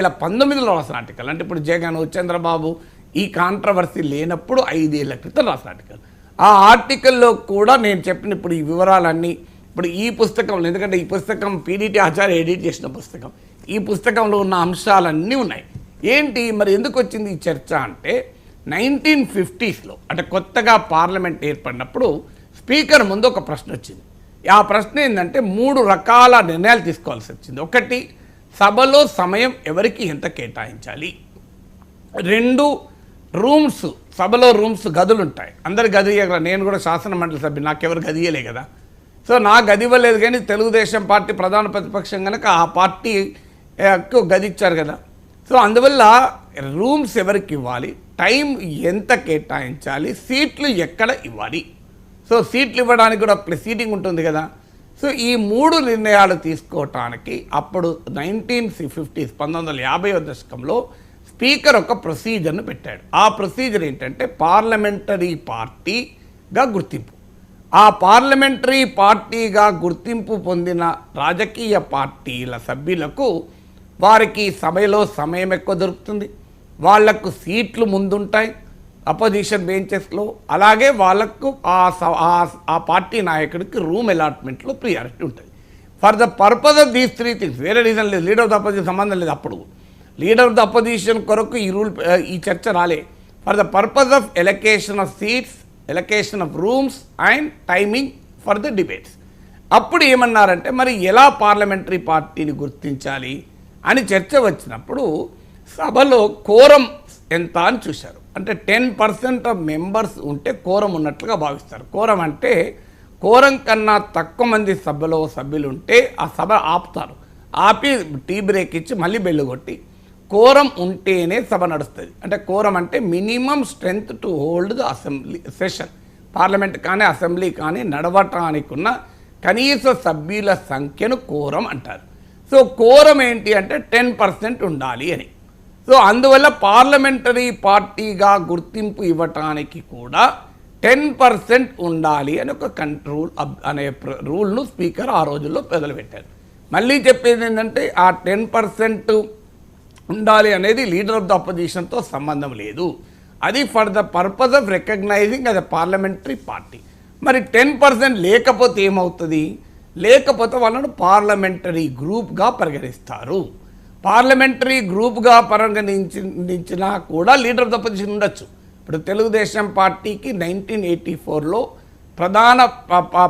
2019లో రాసిన ఆర్టికల్. అంటే ఇప్పుడు జగన్, చంద్రబాబు ఈ కాంట్రవర్సీ లేనప్పుడు 5 ఏళ్ల క్రితం రాసిన ఆర్టికల్. ఆ ఆర్టికల్లో కూడా నేను చెప్పిన ఇప్పుడు ఈ వివరాలన్నీ ఇప్పుడు ఈ పుస్తకంలో, ఎందుకంటే ఈ పుస్తకం పీడీటీ ఆచార్య ఎడిట్ చేసిన పుస్తకం, ఈ పుస్తకంలో ఉన్న అంశాలన్నీ ఉన్నాయి. ఏంటి మరి ఎందుకు వచ్చింది ఈ చర్చ అంటే 1950స్లో అంటే కొత్తగా పార్లమెంట్ ఏర్పడినప్పుడు స్పీకర్ ముందు ఒక ప్రశ్న వచ్చింది. ఆ ప్రశ్న ఏంటంటే 3 రకాల నిర్ణయాలు తీసుకోవాల్సి వచ్చింది. ఒకటి, సభలో సమయం ఎవరికి ఎంత కేటాయించాలి. 2, రూమ్స్, సభలో రూమ్స్ గదులు ఉంటాయి, అందరి గది ఇవ్వగల. నేను కూడా శాసన మండలి సభ్యులు, నాకెవరు గది ఇవ్వలే కదా. సో నా గది ఇవ్వలేదు, కానీ తెలుగుదేశం పార్టీ ప్రధాన ప్రతిపక్షం కనుక ఆ పార్టీకి గది ఇచ్చారు కదా. సో అందువల్ల రూమ్స్ ఎవరికి ఇవ్వాలి, టైం ఎంత కేటాయించాలి, సీట్లు ఎక్కడ ఇవ్వాలి. సో సీట్లు ఇవ్వడానికి కూడా సీటింగ్ ఉంటుంది కదా. సో ఈ 3 నిర్ణయాలు తీసుకోవటానికి అప్పుడు 1950 దశకంలో స్పీకర్ ఒక ప్రొసీజర్ను పెట్టాడు. ఆ ప్రొసీజర్ ఏంటంటే పార్లమెంటరీ పార్టీగా గుర్తింపు. ఆ పార్లమెంటరీ పార్టీగా గుర్తింపు పొందిన రాజకీయ పార్టీల సభ్యులకు వారికి సభలో సమయం ఎక్కువ దొరుకుతుంది, వాళ్లకు సీట్లు ముందుంటాయి అపోజిషన్ బెంచెస్లో, అలాగే వాళ్ళకు ఆ పార్టీ నాయకుడికి రూమ్ అలాట్మెంట్లో ప్రియారిటీ ఉంటుంది. For the purpose of these 3 things, వేరే రీజన్ లేదు, లీడర్ ఆఫ్ ద అపోజిషన్ సంబంధం లేదు. అప్పుడు లీడర్ ఆఫ్ ద అపోజిషన్ కొరకు ఈ చర్చ రాలే. For the purpose of allocation of seats, allocation of rooms and timing for the debates. అప్పుడు ఏమన్నారంటే మరి ఎలా పార్లమెంటరీ పార్టీని గుర్తించాలి అని చర్చ వచ్చినప్పుడు సభలో కోరం ఎంత అని చూశారు. అంటే 10% ఆఫ్ మెంబర్స్ ఉంటే కోరం ఉన్నట్లుగా భావిస్తారు. కోరం అంటే కోరం కన్నా తక్కువ మంది సభ్యులు ఉంటే ఆ సభ ఆపుతారు, ఆపి టీ బ్రేక్ ఇచ్చి మళ్ళీ బెల్లు కొట్టి కోరం ఉంటేనే సభ నడుస్తుంది. అంటే కోరం అంటే minimum strength to hold the assembly session, parliament కానీ అసెంబ్లీ కానీ నడవటానికి ఉన్న కనీస సభ్యుల సంఖ్యను కోరం అంటారు. సో కోరం ఏంటి అంటే 10% ఉండాలి అని. సో అందువల్ల పార్లమెంటరీ పార్టీగా గుర్తింపు ఇవ్వటానికి కూడా 10% ఉండాలి అని ఒక కంట్రోల్ అనే రూల్ను స్పీకర్ ఆ రోజుల్లో మొదలుపెట్టారు. మళ్ళీ చెప్పేది ఏంటంటే ఆ 10% ఉండాలి అనేది లీడర్ ఆఫ్ ద అపోజిషన్తో సంబంధం లేదు, అది for the purpose of recognising as a parliamentary party. మరి 10% లేకపోతే ఏమవుతుంది, లేకపోతే వాళ్ళను పార్లమెంటరీ గ్రూప్గా పరిగణిస్తారు. పార్లమెంటరీ గ్రూప్గా పరిగణించినా కూడా లీడర్ ఆఫ్ ద అపోజిషన్ ఉండొచ్చు. ఇప్పుడు తెలుగుదేశం పార్టీకి 1984లో ప్రధాన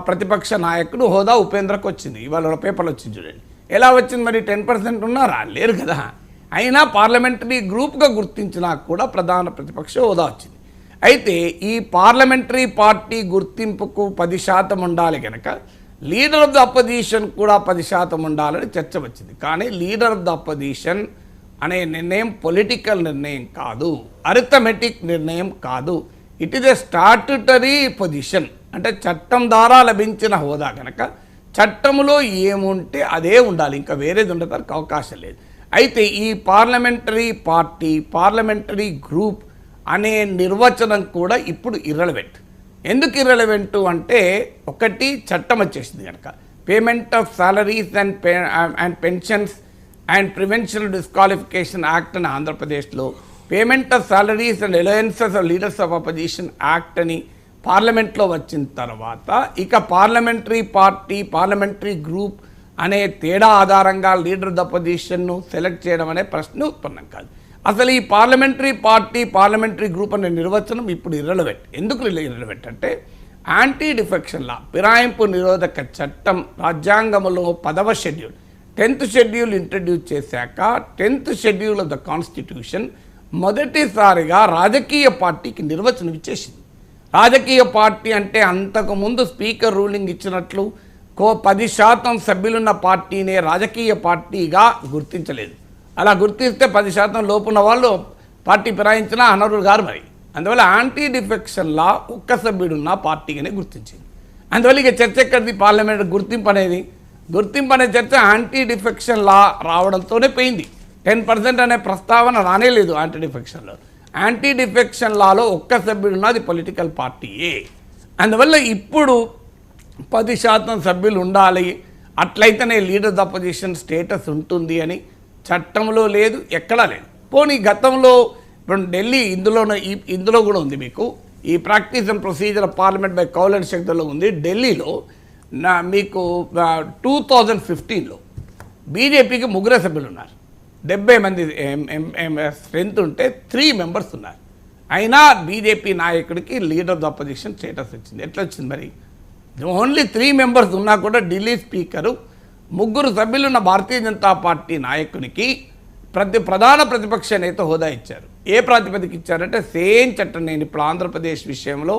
ప్రతిపక్ష నాయకుడు హోదా ఉపేంద్రకు వచ్చింది. ఇవాళ పేపర్లో వచ్చింది చూడండి. ఎలా వచ్చింది మరి? 10% ఉన్నారా? లేరు కదా. అయినా పార్లమెంటరీ గ్రూప్గా గుర్తించినా కూడా ప్రధాన ప్రతిపక్ష హోదా వచ్చింది. అయితే ఈ పార్లమెంటరీ పార్టీ గుర్తింపుకు 10% ఉండాలి కనుక లీడర్ ఆఫ్ ద అపోజిషన్ కూడా 10% ఉండాలని చర్చ వచ్చింది. కానీ లీడర్ ఆఫ్ ద అపోజిషన్ అనే నిర్ణయం పొలిటికల్ నిర్ణయం కాదు, అరిథమెటిక్ నిర్ణయం కాదు. It is a statutory position. అంటే చట్టం ద్వారా లభించిన హోదా కనుక చట్టంలో ఏముంటే అదే ఉండాలి, ఇంకా వేరేది ఉండడానికి అవకాశం లేదు. అయితే ఈ పార్లమెంటరీ పార్టీ, పార్లమెంటరీ గ్రూప్ అనే నిర్వచనం కూడా ఇప్పుడు ఇర్రెలవెంట్. ఎందుకు ఇర్రెలవెంట్ అంటే ఒకటి, చట్టం వచ్చేసింది కనుక payment of salaries and pensions and prevention disqualification act అని ఆంధ్రప్రదేశ్లో, payment of salaries and alliances of leaders of opposition act అని పార్లమెంట్లో వచ్చిన తర్వాత ఇక పార్లమెంటరీ పార్టీ, పార్లమెంటరీ గ్రూప్ అనే తేడా ఆధారంగా లీడర్ ఆఫ్ ద అపోజిషన్ను సెలెక్ట్ చేయడం అనే ప్రశ్న ఉత్పన్నం కాదు. అసలు ఈ పార్లమెంటరీ పార్టీ, పార్లమెంటరీ గ్రూప్ అనే నిర్వచనం ఇప్పుడు ఇర్రెలవెంట్. ఎందుకు ఇర్రెలవెంట్ అంటే యాంటీ డిఫెక్షన్ లా, ఫిరాయింపు నిరోధక చట్టం రాజ్యాంగంలో 10వ షెడ్యూల్ 10th షెడ్యూల్ ఇంట్రడ్యూస్ చేశాక 10th schedule of the constitution మొదటిసారిగా రాజకీయ పార్టీకి నిర్వచనం ఇచ్చేసింది. రాజకీయ పార్టీ అంటే అంతకుముందు స్పీకర్ రూలింగ్ ఇచ్చినట్లు 10% సభ్యులున్న పార్టీనే రాజకీయ పార్టీగా గుర్తించలేదు. అలా గుర్తిస్తే 10% లోపున్న వాళ్ళు పార్టీ ఫిరాయించినా అనర్హులు గారు. మరి అందువల్ల యాంటీ డిఫెక్షన్ లా ఒక్క సభ్యుడున్న పార్టీగానే గుర్తించింది. అందువల్ల ఇక చర్చ ఎక్కడిది? పార్లమెంట్ గుర్తింపు అనేది, గుర్తింపు అనే చర్చ యాంటీ డిఫెక్షన్ లా రావడంతోనే పోయింది. 10% అనే ప్రస్తావన రానేలేదు యాంటీ డిఫెక్షన్లో. యాంటీ డిఫెక్షన్ లాలో ఒక్క సభ్యుడున్నది పొలిటికల్ పార్టీయే. అందువల్ల ఇప్పుడు 10% సభ్యులు ఉండాలి, అట్లయితేనే leader of the opposition status ఉంటుంది అని చట్టంలో లేదు, ఎక్కడా లేదు. పోనీ గతంలో ఇప్పుడు ఢిల్లీ ఇందులో కూడా ఉంది. మీకు ఈ practice and procedure of parliament by Kaul and శక్తుల్లో ఉంది. ఢిల్లీలో మీకు 2015లో బీజేపీకి 3 సభ్యులు ఉన్నారు. 70 మంది స్ట్రెంత్ ఉంటే 3 మెంబర్స్ ఉన్నారు. అయినా బీజేపీ నాయకుడికి leader of the opposition status వచ్చింది. ఎట్లా వచ్చింది మరి? ఓన్లీ 3 మెంబర్స్ ఉన్నా కూడా ఢిల్లీ స్పీకరు 3 సభ్యులున్న భారతీయ జనతా పార్టీ నాయకునికి ప్రధాన ప్రతిపక్ష నేత హోదా ఇచ్చారు. ఏ ప్రాతిపదిక ఇచ్చారంటే సేమ్ చట్టం, నేను ఇప్పుడు ఆంధ్రప్రదేశ్ విషయంలో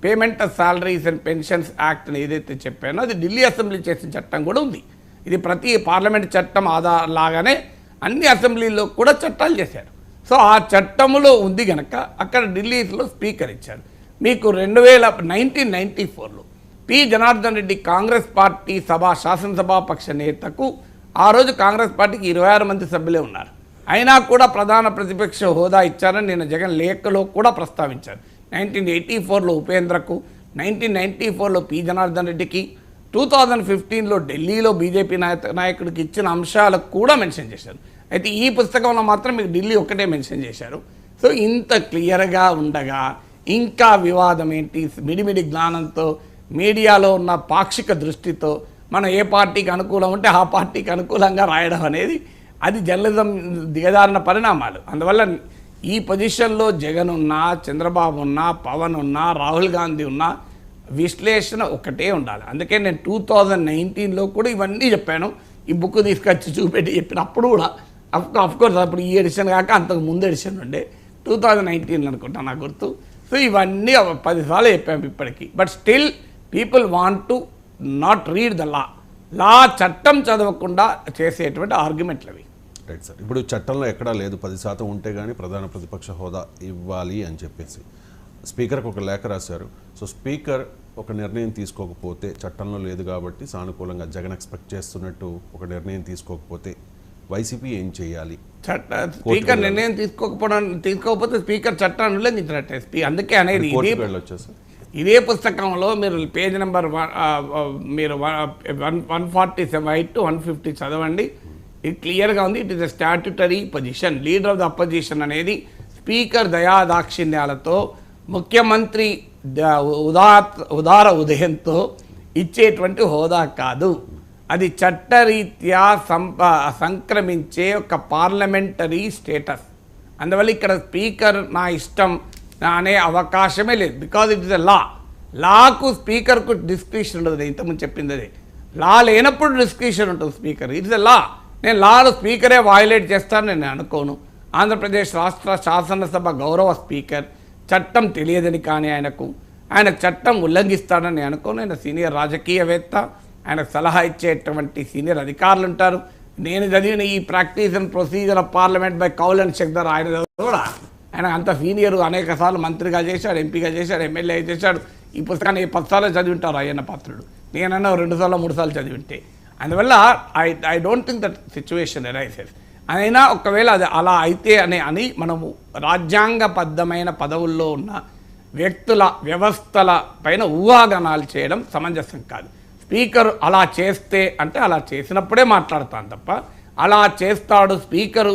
payment of salaries and pensions act అని ఏదైతే చెప్పానో అది ఢిల్లీ అసెంబ్లీ చేసిన చట్టం కూడా ఉంది. ఇది ప్రతి పార్లమెంట్ చట్టం లాగానే అన్ని అసెంబ్లీలో కూడా చట్టాలు చేశారు. సో ఆ చట్టంలో ఉంది కనుక అక్కడ ఢిల్లీలో స్పీకర్ ఇచ్చారు. మీకు 1994లో పి జనార్దన్ రెడ్డి కాంగ్రెస్ పార్టీ శాసనసభాపక్ష నేతకు ఆ రోజు కాంగ్రెస్ పార్టీకి 26 మంది సభ్యులే ఉన్నారు. అయినా కూడా ప్రధాన ప్రతిపక్ష హోదా ఇచ్చారని నేను జగన్ లేఖలో కూడా ప్రస్తావించారు. 1984లో ఉపేంద్రకు, 1994లో పి జనార్దన్ రెడ్డికి, 2015లో ఢిల్లీలో బీజేపీ నాయకుడికి ఇచ్చిన అంశాలకు కూడా మెన్షన్ చేశారు. అయితే ఈ పుస్తకంలో మాత్రం మీకు ఢిల్లీ ఒక్కటే మెన్షన్ చేశారు. సో ఇంత క్లియర్గా ఉండగా ఇంకా వివాదం ఏంటి? మిడిమిడి జ్ఞానంతో మీడియాలో ఉన్న పాక్షిక దృష్టితో మనం ఏ పార్టీకి అనుకూలం ఉంటే ఆ పార్టీకి అనుకూలంగా రాయడం అనేది అది జర్నలిజం దిగజారిన పరిణామాలు. అందువల్ల ఈ పొజిషన్లో జగన్ ఉన్నా, చంద్రబాబు ఉన్నా, పవన్ ఉన్నా, రాహుల్ గాంధీ ఉన్నా విశ్లేషణ ఒకటే ఉండాలి. అందుకే నేను 2019లో కూడా ఇవన్నీ చెప్పాను. ఈ బుక్ తీసుకొచ్చి చూపెట్టి చెప్పినప్పుడు కూడా అఫ్కోర్స్ అప్పుడు ఈ ఎడిషన్ కాక అంతకు ముందు ఎడిషన్ ఉండే 2019 అనుకుంటా నాకు గుర్తు. సో ఇవన్నీ 10 సార్లు చెప్పాము ఇప్పటికీ. But still people want to not read the law చట్టం చదవకుండా చేసేటువంటి ఆర్గ్యుమెంట్లు అవి. Right sir. ఇప్పుడు చట్టంలో ఎక్కడా లేదు 10% ఉంటే కానీ ప్రధాన ప్రతిపక్ష హోదా ఇవ్వాలి అని చెప్పేసి స్పీకర్కి ఒక లేఖ రాశారు. సో స్పీకర్ ఒక నిర్ణయం తీసుకోకపోతే, చట్టంలో లేదు కాబట్టి సానుకూలంగా జగన్ ఎక్స్పెక్ట్ చేస్తున్నట్టు ఒక నిర్ణయం తీసుకోకపోతే వైసీపీ ఏం చేయాలి? స్పీకర్ నిర్ణయం తీసుకోకపోతే స్పీకర్ చట్టాన్ని ఉల్లంఘించినట్టే. అందుకే అనేది ఇదే పుస్తకంలో మీరు పేజ్ నెంబర్ మీరు 147 to 150 చదవండి. ఇది క్లియర్గా ఉంది. It is a statutory position. Leader of the opposition అనేది స్పీకర్ దయాదాక్షిణ్యాలతో ముఖ్యమంత్రి ఉదార ఉదయంతో ఇచ్చేటువంటి హోదా కాదు. అది చట్టరీత్యా సంక్రమించే ఒక పార్లమెంటరీ స్టేటస్. అందువల్ల ఇక్కడ స్పీకర్ నా ఇష్టం అనే అవకాశమే లేదు. బికాజ్ ఇట్ ఇస్ ఎ లాకు స్పీకర్కు డిస్క్రిప్షన్ ఉండదు. ఇంతకుముందు చెప్పింది అదే. లా లేనప్పుడు డిస్క్రిప్షన్ ఉంటుంది స్పీకర్. ఇట్ ఇస్ ఎ లా. నేను లాలో స్పీకరే వయలేట్ చేస్తానని నేను అనుకోను. ఆంధ్రప్రదేశ్ రాష్ట్ర శాసనసభ గౌరవ స్పీకర్. చట్టం తెలియదని కానీ ఆయన చట్టం ఉల్లంఘిస్తాడని అనుకోను. ఆయన సీనియర్ రాజకీయవేత్త, ఆయనకు సలహా ఇచ్చేటువంటి సీనియర్ అధికారులు ఉంటారు. నేను చదివిన ఈ practice and procedure of parliament by Kaul and Shakdher ఆయన కూడా ఆయన అంత సీనియర్, అనేక సార్లు మంత్రిగా చేశాడు, ఎంపీగా చేశాడు, ఎమ్మెల్యే చేశాడు. ఈ పుస్తకాన్ని 10 సార్లు చదివి ఉంటారు అయ్యన్న పాత్రుడు. నేనన్నా 2 సార్లు 3 సార్లు చదివి ఉంటే. అందువల్ల I don't think that situation arises. అయినా ఒకవేళ అది అలా అయితే అని మనము రాజ్యాంగబద్ధమైన పదవుల్లో ఉన్న వ్యక్తుల వ్యవస్థల పైన ఊహాగానాలు చేయడం సమంజసం కాదు. స్పీకర్ అలా చేస్తే అంటే అలా చేసినప్పుడే మాట్లాడతాను తప్ప అలా చేస్తాడు స్పీకరు,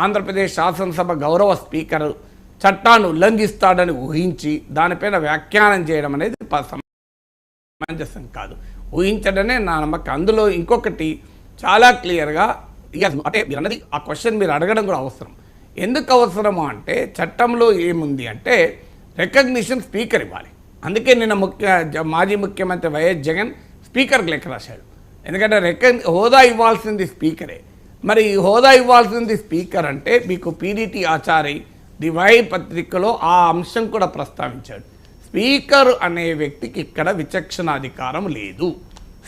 ఆంధ్రప్రదేశ్ శాసనసభ గౌరవ స్పీకరు చట్టాన్ని ఉల్లంఘిస్తాడని ఊహించి దానిపైన వ్యాఖ్యానం చేయడం అనేది సమంజసం కాదు. ఊహించడమే నా నమ్మకం. అందులో ఇంకొకటి చాలా క్లియర్గా అంటే మీరు అన్నది ఆ క్వశ్చన్ మీరు అడగడం కూడా అవసరం. ఎందుకు అవసరము అంటే చట్టంలో ఏముంది అంటే రికగ్నిషన్ స్పీకర్ ఇవ్వాలి. అందుకే నిన్న మాజీ ముఖ్యమంత్రి వైఎస్ జగన్ స్పీకర్కి లెక్క రాశాడు. ఎందుకంటే హోదా ఇవ్వాల్సింది స్పీకరే. మరి హోదా ఇవ్వాల్సింది స్పీకర్ అంటే మీకు పీడీటీ ఆచారి ది వై పత్రికలో ఆ అంశం కూడా ప్రస్తావించాడు. స్పీకర్ అనే వ్యక్తికి ఇక్కడ విచక్షణాధికారం లేదు.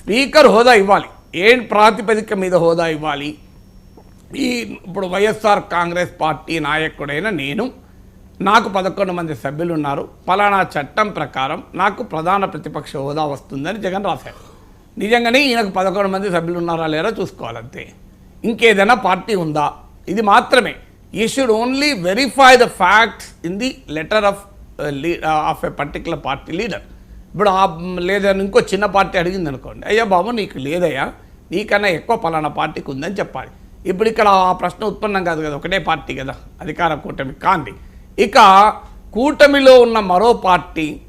స్పీకర్ హోదా ఇవ్వాలి. ఏ ప్రాతిపదిక మీద హోదా ఇవ్వాలి? ఇప్పుడు వైఎస్ఆర్ కాంగ్రెస్ పార్టీ నాయకుడైన నాకు 11 మంది సభ్యులు ఉన్నారు, పలానా చట్టం ప్రకారం నాకు ప్రధాన ప్రతిపక్ష హోదా వస్తుందని జగన్ రాశాడు. నిజంగానే ఈయనకు 11 మంది సభ్యులు ఉన్నారా లేరా చూసుకోవాలంతే. ఇంకేదైనా పార్టీ ఉందా? ఇది మాత్రమే. You should only verify the facts in the letter of a particular party leader. ఇప్పుడు లేదని ఇంకో చిన్న పార్టీ అడిగింది అనుకోండి, అయ్యా బాబు నీకు లేదయ్యా, నీకన్నా ఎక్కువ పలానా పార్టీకి ఉందని చెప్పాలి. ఇప్పుడు ఇక్కడ ఆ ప్రశ్న ఉత్పన్నం కాదు కదా, ఒకటే పార్టీ కదా అధికార కూటమి కాంది. ఇక కూటమిలో ఉన్న మరో పార్టీ